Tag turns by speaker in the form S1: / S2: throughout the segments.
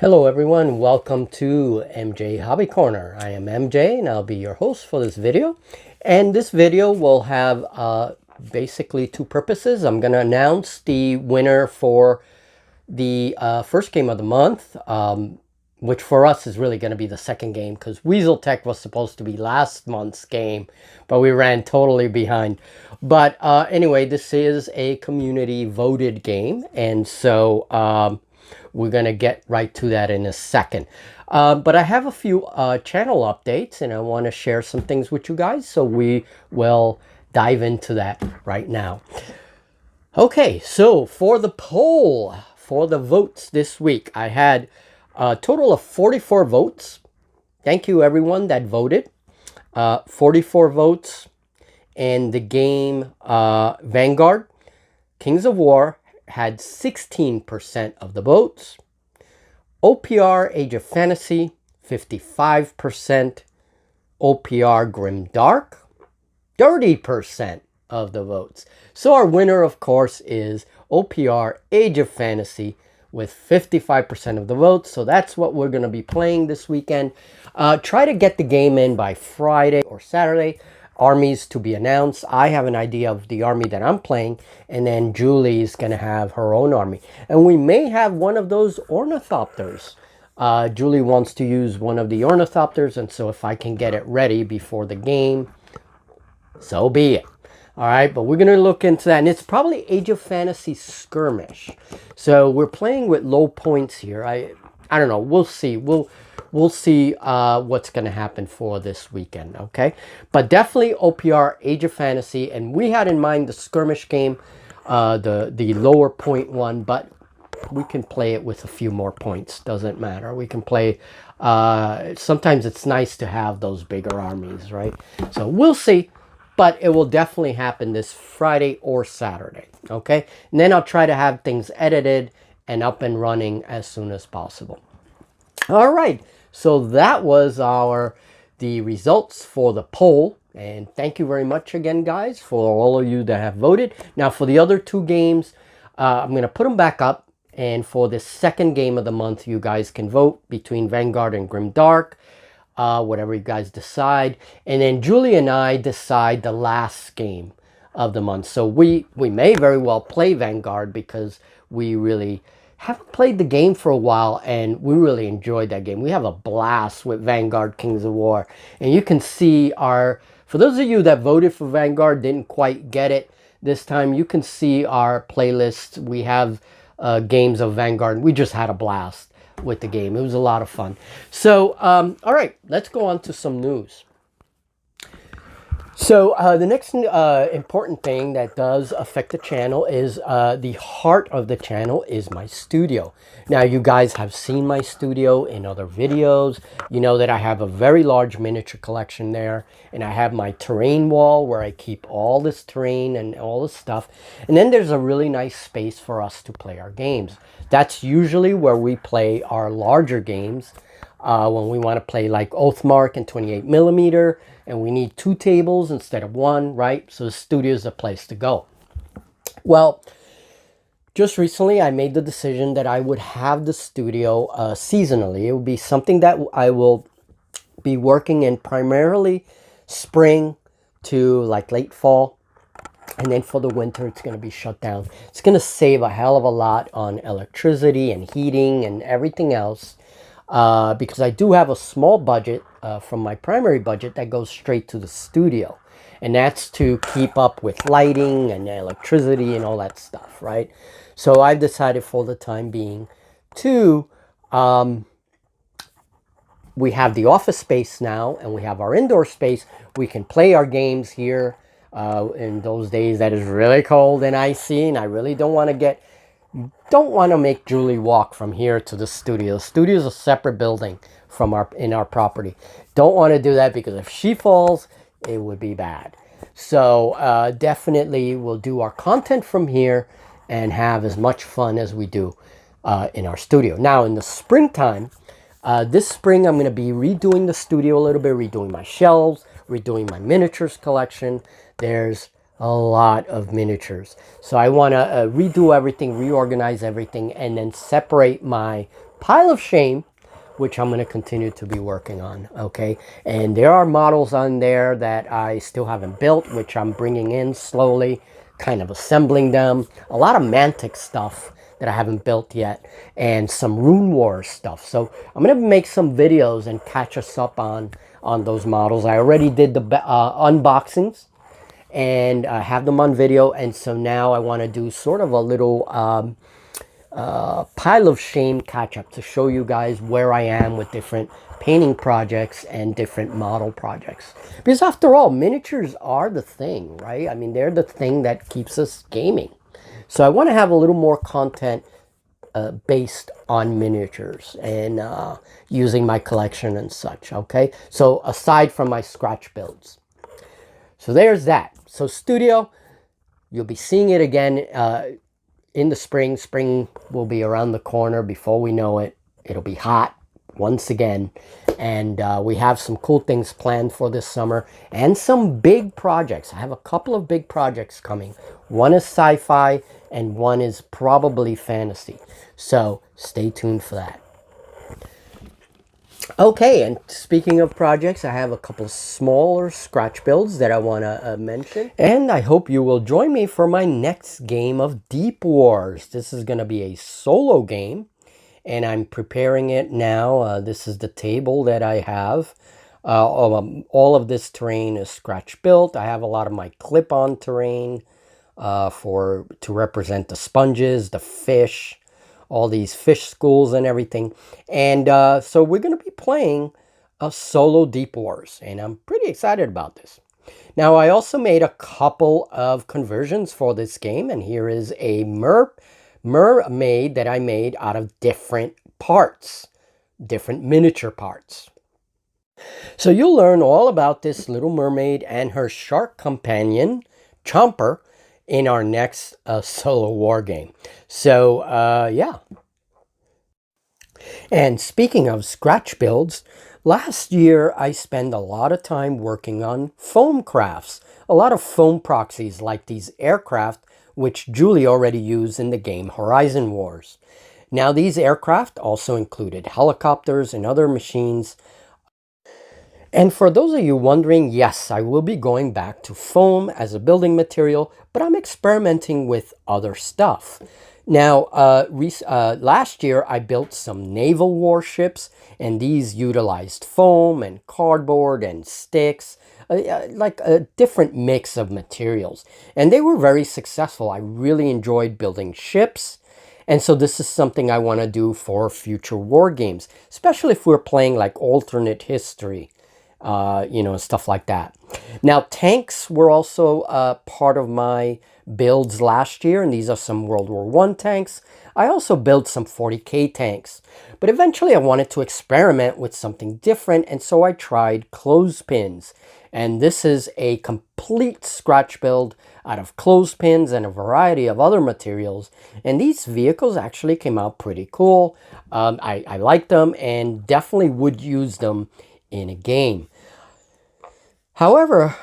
S1: Hello everyone, welcome to MJ Hobby Corner. I am MJ and I'll be your host for this video. And this video will have basically two purposes. I'm going to announce the winner for the first game of the month, which for us is really going to be the second game because Weasel Tech was supposed to be last month's game, but we ran totally behind. But anyway, this is a community voted game, and so we're going to get right to that in a second. But I have a few channel updates and I want to share some things with you guys. So we will dive into that right now. Okay, so for the poll, for the votes this week, I had a total of 44 votes. Thank you everyone that voted. 44 votes. And the game Vanguard, Kings of War, had 16% of the votes. OPR Age of Fantasy, 55%. OPR Grim Dark, 30% of the votes. So our winner, of course, is OPR Age of Fantasy with 55% of the votes. So that's what we're going to be playing this weekend. Try to get the game in by Friday or Saturday. Armies to be announced. I have an idea of the army that I'm playing, and then Julie's going to have her own army. And we may have one of those ornithopters. Julie wants to use one of the ornithopters, and so if I can get it ready before the game, so be it. All right, but we're going to look into that, and it's probably Age of Fantasy Skirmish. So we're playing with low points here. I don't know. We'll see. We'll see what's going to happen for this weekend, okay? But definitely OPR, Age of Fantasy, and we had in mind the skirmish game, the lower point one, but we can play it with a few more points. Doesn't matter. We can play, sometimes it's nice to have those bigger armies, right? So we'll see, but it will definitely happen this Friday or Saturday, okay? And then I'll try to have things edited and up and running as soon as possible. All right. So that was the results for the poll. And thank you very much again, guys, for all of you that have voted. Now, for the other two games, I'm going to put them back up. And for the second game of the month, you guys can vote between Vanguard and Grim Dark, whatever you guys decide. And then Julie and I decide the last game of the month. So we may very well play Vanguard because we really haven't played the game for a while, and we really enjoyed that game. We have a blast with Vanguard Kings of War. And you can see for those of you that voted for Vanguard, didn't quite get it this time, you can see our playlist. We have games of Vanguard. We just had a blast with the game. It was a lot of fun. So, all right, let's go on to some news. So the next important thing that does affect the channel is the heart of the channel is my studio. Now, you guys have seen my studio in other videos. You know that I have a very large miniature collection there, and I have my terrain wall where I keep all this terrain and all this stuff. And then there's a really nice space for us to play our games. That's usually where we play our larger games. When we want to play like Oathmark and 28mm, and we need 2 tables instead of 1, right? So the studio is a place to go. Well, just recently I made the decision that I would have the studio seasonally. It would be something that I will be working in primarily spring to like late fall. And then for the winter, it's going to be shut down. It's going to save a hell of a lot on electricity and heating and everything else. Because I do have a small budget from my primary budget that goes straight to the studio. And that's to keep up with lighting and electricity and all that stuff, right? So I've decided for the time being to, we have the office space now and we have our indoor space. We can play our games here in those days that is really cold and icy, and I really don't want to make Julie walk from here to the studio. The studio is a separate building from our property. Don't want to do that because if she falls, it would be bad. So definitely we'll do our content from here and have as much fun as we do in our studio. Now in the springtime, this spring I'm going to be redoing the studio a little bit, redoing my shelves, redoing my miniatures collection. There's a lot of miniatures. So I want to redo everything, reorganize everything, and then separate my Pile of Shame, which I'm going to continue to be working on, okay? And there are models on there that I still haven't built, which I'm bringing in slowly, kind of assembling them. A lot of Mantic stuff that I haven't built yet, and some Rune Wars stuff. So I'm going to make some videos and catch us up on those models. I already did the unboxings and have them on video, and so now I want to do sort of a little pile of shame catch up to show you guys where I am with different painting projects and different model projects. Because after all, miniatures are the thing, right? I mean, they're the thing that keeps us gaming. So I want to have a little more content based on miniatures and using my collection and such, okay? So aside from my scratch builds. So there's that. So studio, you'll be seeing it again in the spring. Spring will be around the corner. Before we know it, it'll be hot once again. And we have some cool things planned for this summer and some big projects. I have a couple of big projects coming. One is sci-fi and one is probably fantasy. So stay tuned for that. Okay, and speaking of projects, I have a couple smaller scratch builds that I want to mention. And I hope you will join me for my next game of Deep Wars. This is going to be a solo game, and I'm preparing it now. This is the table that I have. All of this terrain is scratch built. I have a lot of my clip-on terrain to represent the sponges, the fish, all these fish schools and everything. And so we're going to be playing a solo Deep Wars, and I'm pretty excited about this. Now, I also made a couple of conversions for this game, and here is a mermaid that I made out of different parts, different miniature parts. So you'll learn all about this little mermaid and her shark companion, Chomper, in our next solo war game. So, yeah. And speaking of scratch builds, last year I spent a lot of time working on foam crafts. A lot of foam proxies like these aircraft, which Julie already used in the game Horizon Wars. Now, these aircraft also included helicopters and other machines. And for those of you wondering, yes, I will be going back to foam as a building material, but I'm experimenting with other stuff. Now, last year I built some naval warships, and these utilized foam and cardboard and sticks, like a different mix of materials. And they were very successful. I really enjoyed building ships. And so this is something I want to do for future war games, especially if we're playing like alternate history. Stuff like that. Now, tanks were also part of my builds last year, and these are some World War I tanks. I also built some 40K tanks, but eventually I wanted to experiment with something different, and so I tried clothespins. And this is a complete scratch build out of clothespins and a variety of other materials. And these vehicles actually came out pretty cool. I liked them and definitely would use them in a game. However,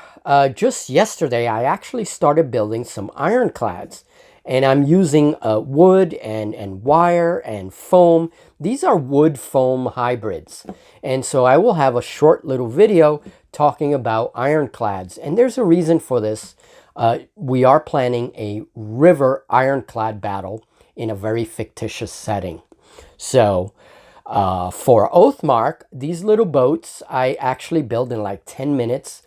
S1: just yesterday I actually started building some ironclads, and I'm using wood and wire and foam. These are wood foam hybrids, and so I will have a short little video talking about ironclads, and there's a reason for this. We are planning a river ironclad battle in a very fictitious setting. So for Oathmark, these little boats I actually build in like 10 minutes.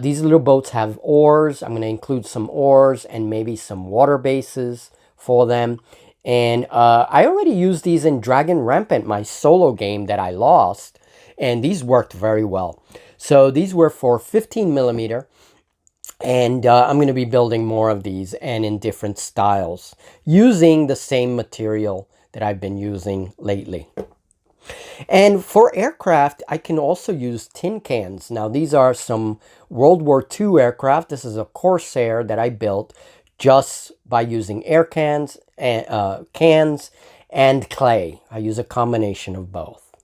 S1: These little boats have oars. I'm going to include some oars and maybe some water bases for them. And I already used these in Dragon Rampant, my solo game that I lost. And these worked very well. So these were for 15 millimeter. And I'm going to be building more of these and in different styles using the same material that I've been using lately. And for aircraft, I can also use tin cans. Now, these are some World War II aircraft. This is a Corsair that I built just by using air cans and clay. I use a combination of both.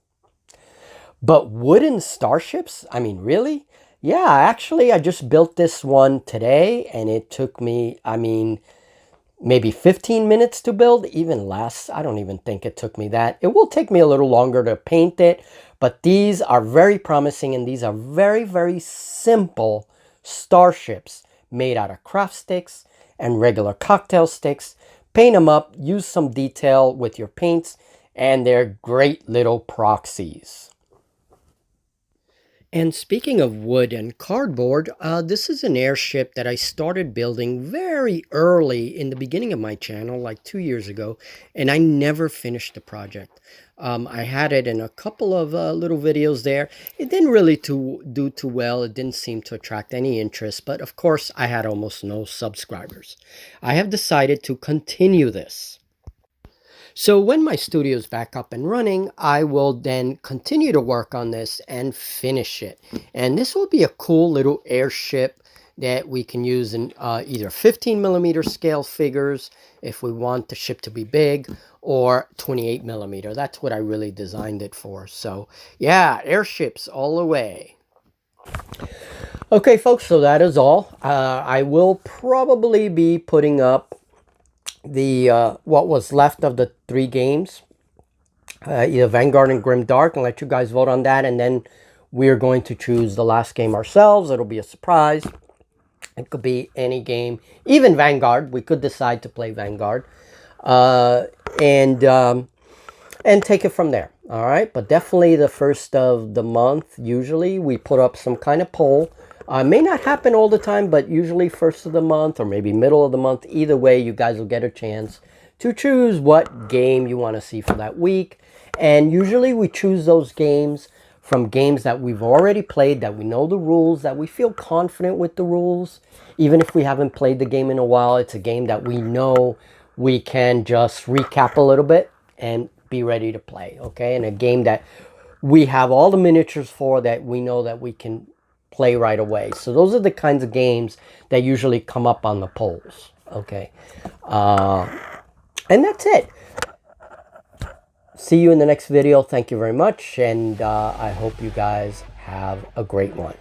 S1: But wooden starships? I mean, really? Yeah, actually, I just built this one today, and it took me, maybe 15 minutes to build, even less. I don't even think it took me that. It will take me a little longer to paint it, but these are very promising, and these are very, very simple starships made out of craft sticks and regular cocktail sticks. Paint them up, use some detail with your paints, and they're great little proxies. And speaking of wood and cardboard, this is an airship that I started building very early in the beginning of my channel, like 2 years ago, and I never finished the project. I had it in a couple of little videos there. It didn't really do too well. It didn't seem to attract any interest, but of course I had almost no subscribers. I have decided to continue this. So when my studio is back up and running, I will then continue to work on this and finish it. And this will be a cool little airship that we can use in either 15mm scale figures if we want the ship to be big, or 28mm. That's what I really designed it for. So yeah, airships all the way. Okay, folks, so that is all. I will probably be putting up the what was left of the 3 games, either Vanguard and Grim Dark, and let you guys vote on that. And then we're going to choose the last game ourselves. It'll be a surprise. It could be any game, even Vanguard. We could decide to play Vanguard, and take it from there. All right, but definitely the first of the month, usually we put up some kind of poll. May not happen all the time, but usually first of the month or maybe middle of the month. Either way, you guys will get a chance to choose what game you want to see for that week. And usually we choose those games from games that we've already played, that we know the rules, that we feel confident with the rules. Even if we haven't played the game in a while, it's a game that we know we can just recap a little bit and be ready to play, okay? And a game that we have all the miniatures for, that we know that we can play right away. So those are the kinds of games that usually come up on the polls, okay? And that's it. See you in the next video. Thank you very much, and I hope you guys have a great one.